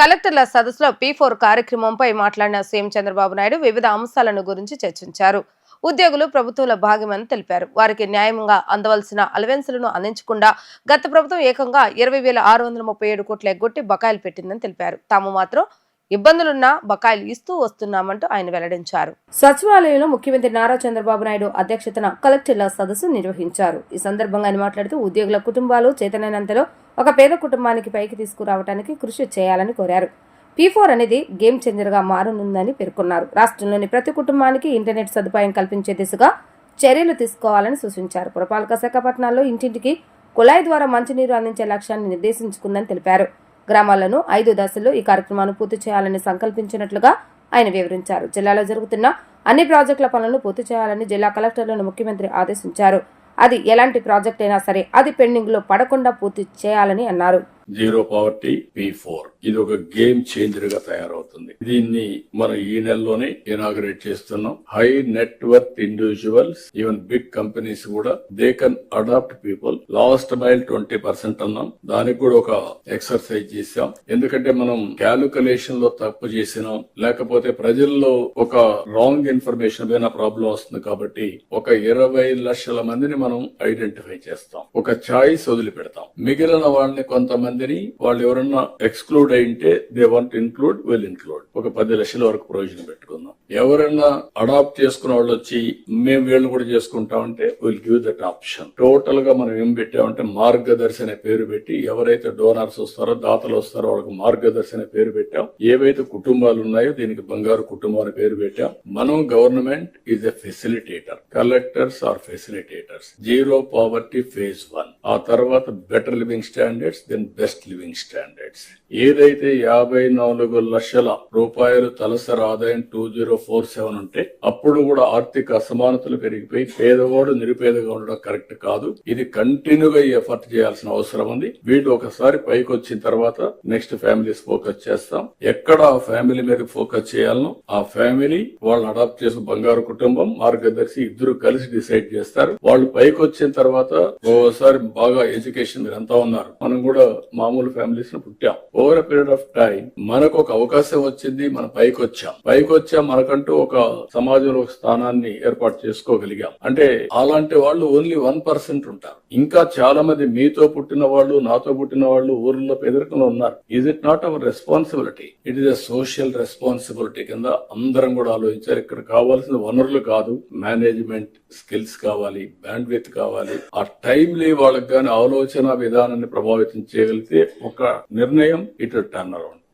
కలెక్టర్ల సదస్సులో P4 కార్యక్రమంపై మాట్లాడిన సీఎం చంద్రబాబు నాయుడు వివిధ అంశాలను గురించి చర్చించారు. ఉద్యోగులు ప్రభుత్వంలో భాగమని తెలిపారు. వారికి న్యాయంగా అందవలసిన అలవెన్సులను అందించకుండా గత ప్రభుత్వం ఏకంగా 20,637 కోట్ల ఎగ్గొట్టి బకాయిలు పెట్టిందని తెలిపారు. తాము మాత్రం ఇబ్బందులున్న బకాయిలు ఇస్తూ వస్తున్నామంటూ ఆయన వెల్లడించారు. సచివాలయంలో ముఖ్యమంత్రి నారా చంద్రబాబు నాయుడు అధ్యక్షతన కలెక్టర్ల సదస్సు నిర్వహించారు. ఈ సందర్భంగా ఆయన మాట్లాడుతూ ఉద్యోగుల కుటుంబాలు చేతనైనంతలో ఒక పేద కుటుంబానికి పైకి తీసుకురావడానికి కృషి చేయాలని కోరారు. P4 అనేది గేమ్ చేంజర్ గా మారనుందని పేర్కొన్నారు. రాష్ట్రంలోని ప్రతి కుటుంబానికి ఇంటర్నెట్ సదుపాయం కల్పించే దిశగా చర్యలు తీసుకోవాలని సూచించారు. పురపాలక శాఖ పట్టణాల్లో ఇంటింటికి కుళాయి ద్వారా మంచినీరు అందించే లక్ష్యాన్ని నిర్దేశించుకుందని తెలిపారు. గ్రామాలను 5 దశల్లో ఈ కార్యక్రమాన్ని పూర్తి చేయాలని సంకల్పించినట్లుగా ఆయన వివరించారు. జిల్లాలో జరుగుతున్న అన్ని ప్రాజెక్టుల పనులను పూర్తి చేయాలని జిల్లా కలెక్టర్లను ముఖ్యమంత్రి ఆదేశించారు. అది ఎలాంటి ప్రాజెక్ట్ అయినా సరే అది పెండింగ్ లో పడకుండా పూర్తి చేయాలని అన్నారు. జీరో పావర్టీ P4 ఇది ఒక గేమ్ చేంజర్ గా తయారవుతుంది. దీన్ని మనం ఈ నెలలోనే ఇనాగరేట్ చేస్తున్నాం. High net worth individuals, even big companies కూడా they can adopt people. Last mile 20% అన్నాం. దానికి కూడా ఒక ఎక్సర్సైజ్ చేసాం. ఎందుకంటే మనం క్యాలిక్యులేషన్ లో తప్పు చేసినాం, లేకపోతే ప్రజల్లో ఒక రాంగ్ ఇన్ఫర్మేషన్ పైన ప్రాబ్లం వస్తుంది. కాబట్టి ఒక 20 లక్షల మందిని మనం ఐడెంటిఫై చేస్తాం. ఒక చాయిస్ వదిలిపెడతాం. మిగిలిన వాళ్ళని కొంతమంది వాళ్ళు ఎవరన్నా ఎక్స్క్లూడ్ అయింటే they want include will include. ఒక 10 లక్షల వరకు ప్రొవిజన్ పెట్టుకుందాం. ఎవరైనా అడాప్ట్ చేసుకున్న వాళ్ళు వచ్చి మేము వీళ్ళు కూడా చేసుకుంటామంటే will give that option. Total గా మనం ఏం పెట్టామంటే మార్గదర్శి అనే పేరు పెట్టి ఎవరైతే డోనర్స్ వస్తారో దాతలు వస్తారో వాళ్ళకి మార్గదర్శి అనే పేరు పెట్టాం. ఏవైతే కుటుంబాలు ఉన్నాయో దీనికి బంగారు కుటుంబం అనే పేరు పెట్టాం. మనం government is a facilitator, collectors are facilitators. Zero poverty phase 1, ఆ తర్వాత better living standards, then best living standards. ఏదైతే 54 లక్షల రూపాయలు తలసరి ఆదాయం 2047 ఉంటే అప్పుడు కూడా ఆర్థిక అసమానతలు పెరిగిపోయి పేదవాడు నిరుపేదగా ఉండడం కరెక్ట్ కాదు. ఇది కంటిన్యూగా ఎఫర్ట్ చేయాల్సిన అవసరం ఉంది. వీళ్ళు ఒకసారి పైకి వచ్చిన తర్వాత నెక్స్ట్ ఫ్యామిలీస్ ఫోకస్ చేస్తాం. ఎక్కడ ఆ ఫ్యామిలీ మీద ఫోకస్ చేయాలనో ఆ ఫ్యామిలీ వాళ్ళు అడాప్ట్ చేసిన బంగారు కుటుంబం, మార్గదర్శి ఇద్దరు కలిసి డిసైడ్ చేస్తారు. వాళ్ళు పైకి వచ్చిన తర్వాత ఓసారి బాగా ఎడ్యుకేషన్ మీరు అంతా ఉన్నారు, మనం కూడా మామూలు ఫ్యామిలీస్ ను పుట్టాం. Over a period of time మనకు ఒక అవకాశం వచ్చింది, మనం పైకి వచ్చాం, మనకంటూ ఒక సమాజంలో ఒక స్థానాన్ని ఏర్పాటు చేసుకోగలిగాం. అంటే అలాంటి వాళ్ళు ఓన్లీ 1% ఉంటారు. ఇంకా చాలా మంది మీతో పుట్టిన వాళ్ళు, నాతో పుట్టిన వాళ్ళు ఊర్లో పేదరికంలో ఉన్నారు. Is it not our responsibility? It is a social responsibility కింద అందరం కూడా ఆలోచించారు. ఇక్కడ కావాల్సిన వనరులు కాదు, మేనేజ్మెంట్ స్కిల్స్ కావాలి, బ్యాండ్విడ్త్ కావాలి. ఆ టైంలీ వాళ్ళకి గాని ఆలోచన విధానాన్ని ప్రభావితం చేయగలిగితే ఒక నిర్ణయం ఇటు టర్న్ అరౌండ్.